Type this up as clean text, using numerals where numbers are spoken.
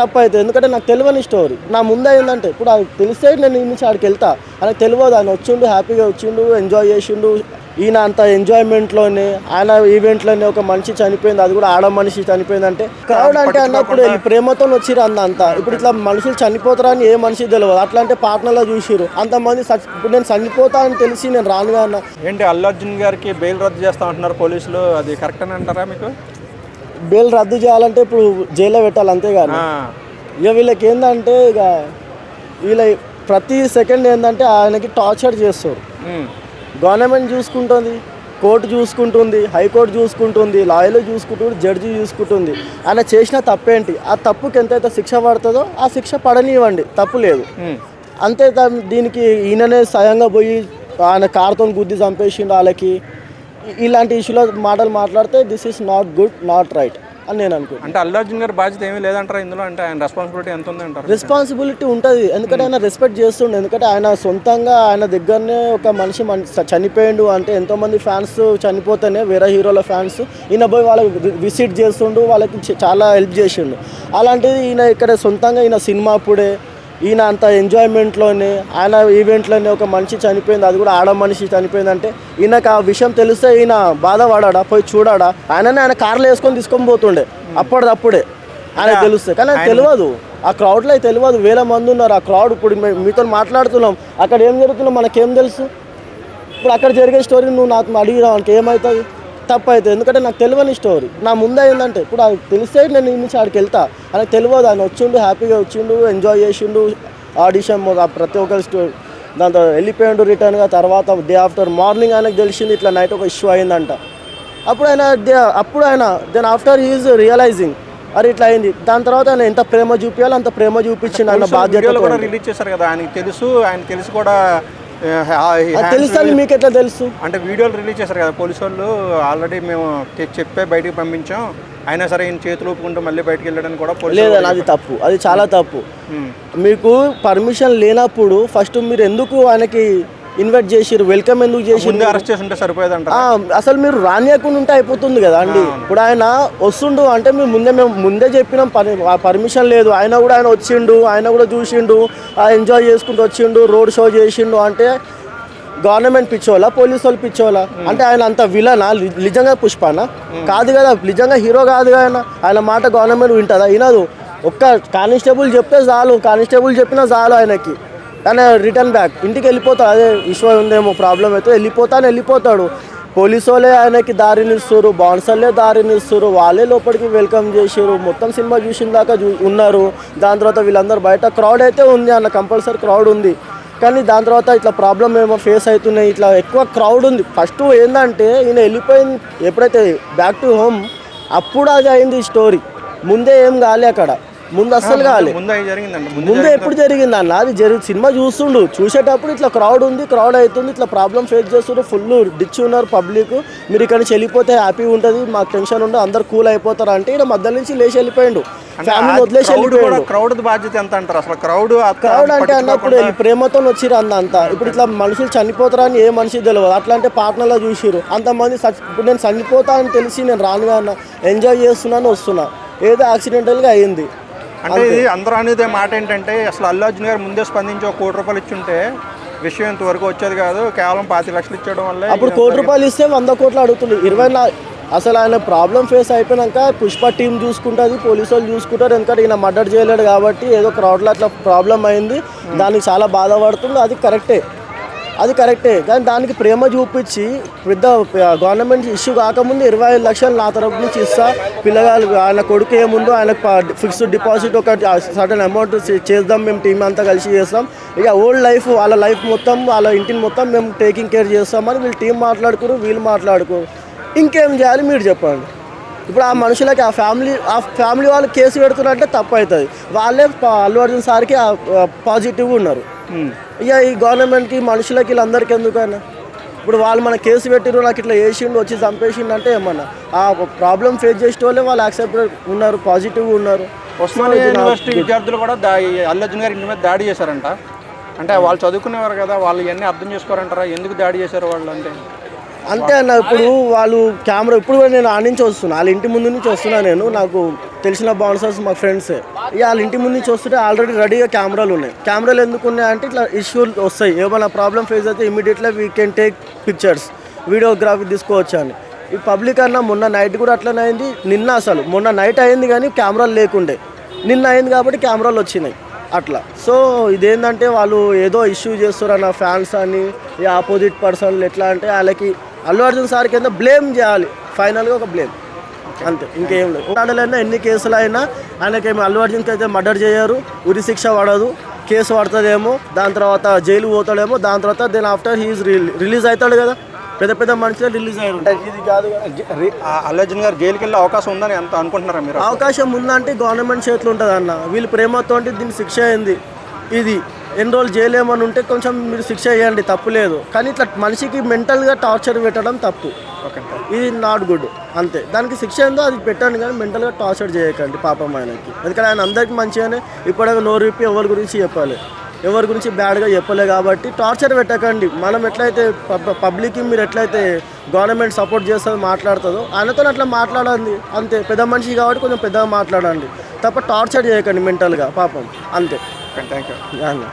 తప్పు అవుతుంది. ఎందుకంటే నాకు తెలియని స్టోరీ నా ముందే ఏంటంటే ఇప్పుడు అది తెలిస్తే నేను ఈ నుంచి ఆడికి వెళ్తా. ఆయనకు తెలియదు, ఆయన వచ్చిండు హ్యాపీగా వచ్చిండు ఎంజాయ్ చేసిండు. ఈయన అంత ఎంజాయ్మెంట్లోనే ఆయన ఈవెంట్లోనే ఒక మనిషి చనిపోయింది, అది కూడా ఆడ మనిషి చనిపోయిందంటే క్రౌడ్ అంటే అన్నప్పుడు వెళ్ళి ప్రేమతో వచ్చిరు అంతా. ఇప్పుడు ఇట్లా మనుషులు చనిపోతారని ఏ మనిషి తెలియదు, అట్లా అంటే పార్ట్నర్లో చూసిరు అంతమంది. ఇప్పుడు నేను చనిపోతా అని తెలిసి నేను రానుగా అన్న. ఏంటి అల్లు అర్జున్ గారికి బెయిల్ రద్దు చేస్తా అంటున్నారు పోలీసులు, అది కరెక్ట్ అని అంటారా మీకు? బెయిల్ రద్దు చేయాలంటే ఇప్పుడు జైల్లో పెట్టాలి అంతేగాని ఇక వీళ్ళకి ఏంటంటే ఇక వీళ్ళ ప్రతి సెకండ్ ఏంటంటే ఆయనకి టార్చర్ చేస్తారు. గవర్నమెంట్ చూసుకుంటుంది, కోర్టు చూసుకుంటుంది, హైకోర్టు చూసుకుంటుంది, లాయర్లు చూసుకుంటుంది, జడ్జి చూసుకుంటుంది. ఆయన చేసిన తప్పేంటి, ఆ తప్పుకి ఎంతైతే శిక్ష పడుతుందో ఆ శిక్ష పడనివ్వండి, తప్పు లేదు. అంతే. దీనికి ఈయననే స్వయంగా పోయి ఆయన కార్తో గుద్ది చంపేసిండు వాళ్ళకి, ఇలాంటి ఇష్యూలో మాటలు మాట్లాడితే this is not good, not right అని నేను అనుకుంటున్నాను. అంటే అల్లు అర్జున్ గారి బాధ్యత ఏమీ లేదంటారా ఇందులో? అంటే ఆయన రెస్పాన్సిబిలిటీ ఎంత ఉంది అంటారు? రెస్పాన్సిబిలిటీ ఉంటుంది, ఎందుకంటే ఆయన రెస్పెక్ట్ చేస్తుండే. ఎందుకంటే ఆయన సొంతంగా ఆయన దగ్గరనే ఒక మనిషి చనిపోయిండు అంటే ఎంతోమంది ఫ్యాన్స్ చనిపోతేనే వేరే హీరోల ఫ్యాన్స్ ఈయన పోయి వాళ్ళకి విజిట్ చేస్తుండు, వాళ్ళకి చాలా హెల్ప్ చేసిండు. అలాంటిది ఈయన ఇక్కడ సొంతంగా ఈయన సినిమా అప్పుడే ఈయన అంత ఎంజాయ్మెంట్లోనే ఆయన ఈవెంట్లోనే ఒక మనిషి చనిపోయింది, అది కూడా ఆడ మనిషి చనిపోయిందంటే ఈయనకు ఆ విషయం తెలిస్తే ఈయన బాధపడాడా, పోయి చూడాడా? ఆయన కార్లో వేసుకొని తీసుకొని పోతుండే అప్పటిదప్పుడే ఆయన తెలుస్తే. కానీ ఆయన తెలియదు, ఆ క్రౌడ్లో తెలియదు, వేల మంది ఉన్నారు ఆ క్రౌడ్. ఇప్పుడు మీతో మాట్లాడుతున్నాం, అక్కడ ఏం జరుగుతుందో మనకేం తెలుసు? ఇప్పుడు అక్కడ జరిగే స్టోరీ నువ్వు నాకు అడిగినావు అంటే ఏమవుతుంది? తప్పు అవుతుంది. ఎందుకంటే నాకు తెలియని స్టోరీ నా ముందే ఏంటంటే ఇప్పుడు అది తెలిస్తే నేను ఈ నుంచి ఆడికి వెళ్తా. ఆయనకు తెలియదు, ఆయన వచ్చిండు హ్యాపీగా వచ్చిండు ఎంజాయ్ చేసిండు, ఆడిషన్ ప్రతి ఒక్కరి దాంతో వెళ్ళిపోయిండు రిటర్న్గా. తర్వాత డే ఆఫ్టర్ మార్నింగ్ ఆయనకు తెలిసింది ఇట్లా నైట్ ఒక ఇష్యూ అయిందంట. అప్పుడు ఆయన దెన్ ఆఫ్టర్ హీఈస్ రియలైజింగ్ అరే ఇట్లా అయింది. దాని తర్వాత ఆయన ఎంత ప్రేమ చూపించాలో అంత ప్రేమ చూపించిండు. ఆయన బాధ్యత కూడా రిలీజ్ చేశారు కదా, ఆయన తెలిసి కూడా తెలుసు. మీకు ఎట్లా తెలుసు? అంటే వీడియోలు రిలీజ్ చేశారు కదా పోలీసు వాళ్ళు, ఆల్రెడీ మేము చెప్పే బయటికి పంపించాం, అయినా సరే ఈయన చేతులు ఊపుకుంటూ మళ్ళీ బయటకు వెళ్ళడానికి కూడా లేదని. అది తప్పు, అది చాలా తప్పు. మీకు పర్మిషన్ లేనప్పుడు ఫస్ట్ మీరు ఎందుకు ఆయనకి ఇన్వైట్ చేసిరు, వెల్కమ్ ఎందుకు చేసిరు? అరెస్ట్ చేసి ఉంటే సరిపోయేదంట. అసలు మీరు రానియకుండా ఉంటే అయిపోతుంది కదా అండి. ఇప్పుడు ఆయన వస్తుండు అంటే మేము ముందే చెప్పినాం పర్మిషన్ లేదు, ఆయన వచ్చిండు, ఆయన కూడా చూసిండు, ఎంజాయ్ చేసుకుంటూ వచ్చిండు, రోడ్ షో చేసిండు అంటే గవర్నమెంట్ పిచ్చోలా పోలీసు వాళ్ళు పిచ్చోలా? అంటే ఆయన అంత విలనా? నిజంగా పుష్పనా? కాదు కదా, నిజంగా హీరో కాదు కదా. ఆయన మాట గవర్నమెంట్ వింటుందా? వినదు. ఒక్క కానిస్టేబుల్ చెప్తే చాలు, కానిస్టేబుల్ చెప్పినా చాలు ఆయనకి. కానీ రిటర్న్ బ్యాక్ ఇంటికి వెళ్ళిపోతాడు. అదే ఇష్యూ ఉందేమో ప్రాబ్లం అయితే వెళ్ళిపోతాడు. పోలీసు వాళ్ళే ఆయనకి దారినిస్తారు, బాన్సర్లే దారినిస్తారు, వాళ్ళే లోపలికి వెల్కమ్ చేసారు. మొత్తం సినిమా చూసిన దాకా ఉన్నారు. దాని తర్వాత వీళ్ళందరూ బయట క్రౌడ్ అయితే ఉంది అన్న, కంపల్సరీ క్రౌడ్ ఉంది. కానీ దాని తర్వాత ఇట్లా ప్రాబ్లం ఏమో ఫేస్ అవుతున్నాయి, ఇట్లా ఎక్కువ క్రౌడ్ ఉంది. ఫస్ట్ ఏంటంటే ఈయన వెళ్ళిపోయింది ఎప్పుడైతే బ్యాక్ టు హోమ్ అప్పుడు అది అయింది స్టోరీ. ముందే ఏం కాలే అక్కడ, ముందు అస్సలు కాలే. ముందే ఎప్పుడు జరిగిందన్న? అది సినిమా చూసేటప్పుడు ఇట్లా క్రౌడ్ ఉంది, క్రౌడ్ అవుతుంది, ఇట్లా ప్రాబ్లం ఫేస్ చేస్తున్నారు, ఫుల్ డిచ్ ఉన్నారు పబ్లిక్. మీరు ఇక్కడ నుంచి వెళ్ళిపోతే హ్యాపీగా ఉంటుంది, మాకు టెన్షన్ ఉండదు, అందరు కూల్ అయిపోతారు అంటే ఇక్కడ మధ్య నుంచి లేచి వెళ్ళిపోయిండు, ఫ్యామిలీ వదిలేసి వెళ్ళిపోయాడు. క్రౌడ్ బాధ్యత ఎంత అంటారు అసలు? క్రౌడ్ అంటే అన్నప్పుడు ప్రేమతో వచ్చిరు అంతా. ఇప్పుడు ఇట్లా మనుషులు చనిపోతారని ఏ మనిషి తెలియదు, అట్లా అంటే పార్ట్నర్లో చూసిరు అంతమంది. ఇప్పుడు నేను చనిపోతా అని తెలిసి నేను రానుగా అన్న, ఎంజాయ్ చేస్తున్నాను వస్తున్నా, ఏదో యాక్సిడెంటల్గా అయ్యింది. అంటే ఇది అందరూ అనేది మాట ఏంటంటే అసలు అల్లు అర్జున్ గారు ముందే స్పందించి ఒక 1 కోటి రూపాయలు ఇచ్చుంటే విషయం ఇంతవరకు వచ్చేది కాదు, కేవలం 25 లక్షలు ఇచ్చడం వల్ల. అప్పుడు 1 కోటి రూపాయలు ఇస్తే 100 కోట్లు అడుగుతుంది. 24 అసలు ఆయన ప్రాబ్లం ఫేస్ అయిపోయినాక పుష్ప టీం చూసుకుంటుంది, పోలీసు వాళ్ళు చూసుకుంటారు. ఎందుకంటే ఈయన మర్డర్ చేయలేడు కాబట్టి ఏదో క్రౌడ్లో అట్లా ప్రాబ్లం అయింది, దానికి చాలా బాధపడుతుంది. అది కరెక్టే. కానీ దానికి ప్రేమ చూపించి పెద్ద గవర్నమెంట్ ఇష్యూ కాకముందు 25 లక్షలు నా తరపు నుంచి ఇస్తా, పిల్లగాళ్ళు ఆయన కొడుకు ఏముందో ఆయనకు ఫిక్స్డ్ డిపాజిట్ ఒక సర్టన్ అమౌంట్ చేద్దాం, మేము టీం అంతా కలిసి చేస్తాం, ఇక ఓల్డ్ లైఫ్ వాళ్ళ లైఫ్ మొత్తం వాళ్ళ ఇంటిని మొత్తం మేము టేకింగ్ కేర్ చేస్తామని వీళ్ళు టీం మాట్లాడుకోరు, వీళ్ళు మాట్లాడుకోరు. ఇంకేం చేయాలి మీరు చెప్పండి? ఇప్పుడు ఆ మనుషులకి ఆ ఫ్యామిలీ వాళ్ళు కేసు పెడుతున్నారంటే తప్పు అవుతుంది. వాళ్ళే అల్లు అర్జున్ సార్కి పాజిటివ్గా ఉన్నారు. ఇక ఈ గవర్నమెంట్కి మనుషులకి వీళ్ళందరికీ ఎందుకైనా ఇప్పుడు వాళ్ళు మన కేసు పెట్టిరు, నాకు ఇట్లా చేసిండు వచ్చి చంపేసిండు అంటే ఏమన్నా ఆ ప్రాబ్లం ఫేస్ చేసే వాళ్ళే వాళ్ళు యాక్సెప్ట్ ఉన్నారు, పాజిటివ్గా ఉన్నారు. ఉస్మానియా యూనివర్సిటీ విద్యార్థులు కూడా అల్లు అర్జున్ గారి ఇంటి మీద దాడి చేశారంట. అంటే వాళ్ళు చదువుకునేవారు కదా, వాళ్ళు ఇవన్నీ అర్థం చేసుకోరంటారా? ఎందుకు దాడి చేశారు వాళ్ళు? అంటే అంతే అన్న. ఇప్పుడు వాళ్ళు కెమెరా ఇప్పుడు కూడా నేను ఆ నుంచి వస్తున్నా, వాళ్ళ ఇంటి ముందు నుంచి వస్తున్నా. నేను నాకు తెలిసిన బౌన్సర్స్ మా ఫ్రెండ్సే ఇక వాళ్ళ ఇంటి ముందు నుంచి వస్తుంటే ఆల్రెడీ రెడీగా కెమెరాలు ఉన్నాయి. కెమెరాలు ఎందుకు ఉన్నాయి అంటే ఇట్లా ఇష్యూలు వస్తాయి, ఏమైనా ప్రాబ్లం ఫేస్ అయితే immediately we can take pictures, videography తీసుకోవచ్చు అని. ఈ పబ్లిక్ అన్న మొన్న నైట్ కూడా అట్లనే అయింది. నిన్న అసలు మొన్న నైట్ అయింది కానీ కెమెరాలు లేకుండే, నిన్న అయింది కాబట్టి కెమెరాలు వచ్చినాయి అట్లా. సో ఇదేంటంటే వాళ్ళు ఏదో ఇష్యూ చేస్తారన్న ఫ్యాన్స్ అని, ఈ ఆపోజిట్ పర్సన్లు ఎట్లా అంటే వాళ్ళకి అల్లు అర్జున్ సార్ కింద బ్లేమ్ చేయాలి, ఫైనల్గా ఒక బ్లేమ్ అంతే, ఇంకేం లేదు. ఆడలైనా ఎన్ని కేసులు అయినా ఆయనకేమి అల్లు అర్జున్కి అయితే మర్డర్ చేయరు, ఉరి శిక్ష పడదు, కేసు పడుతుందేమో, దాని తర్వాత జైలు పోతాడేమో, దాని తర్వాత దెన్ ఆఫ్టర్ హీఈస్ రిలీజ్ అవుతాడు కదా. పెద్ద పెద్ద మనుషులే రిలీజ్ అయ్యారు, ఇది కాదు కదా. అల్లు అర్జున్ గారు జైలుకి వెళ్ళే అవకాశం ఉందని ఎంత అనుకుంటున్నారా మీరు? అవకాశం ఉందంటే గవర్నమెంట్ చేతిలో ఉంటుంది అన్న. వీళ్ళు ప్రేమతో దీనికి శిక్ష అయింది, ఇది ఎన్ని రోజులు చేయలేమని ఉంటే కొంచెం మీరు శిక్ష చేయండి, తప్పు లేదు. కానీ ఇట్లా మనిషికి మెంటల్గా టార్చర్ పెట్టడం తప్పు, ఓకే, ఇది నాట్ గుడ్ అంతే. దానికి శిక్ష ఏందో అది పెట్టండి కానీ మెంటల్గా టార్చర్ చేయకండి పాపం ఆయనకి. ఎందుకంటే ఆయన అందరికీ మంచిగానే ఇప్పటిదాకా నోరు విప్పి ఎవరి గురించి చెప్పాలి, ఎవరి గురించి బ్యాడ్గా చెప్పలే కాబట్టి టార్చర్ పెట్టకండి. మనం ఎట్లయితే పబ్లిక్కి మీరు ఎట్లయితే గవర్నమెంట్ సపోర్ట్ చేస్తుందో మాట్లాడుతుందో ఆయనతో అట్లా మాట్లాడండి అంతే. పెద్ద మనిషి కాబట్టి కొంచెం పెద్దగా మాట్లాడండి తప్ప టార్చర్ చేయకండి మెంటల్గా పాపం అంతే. Thank you.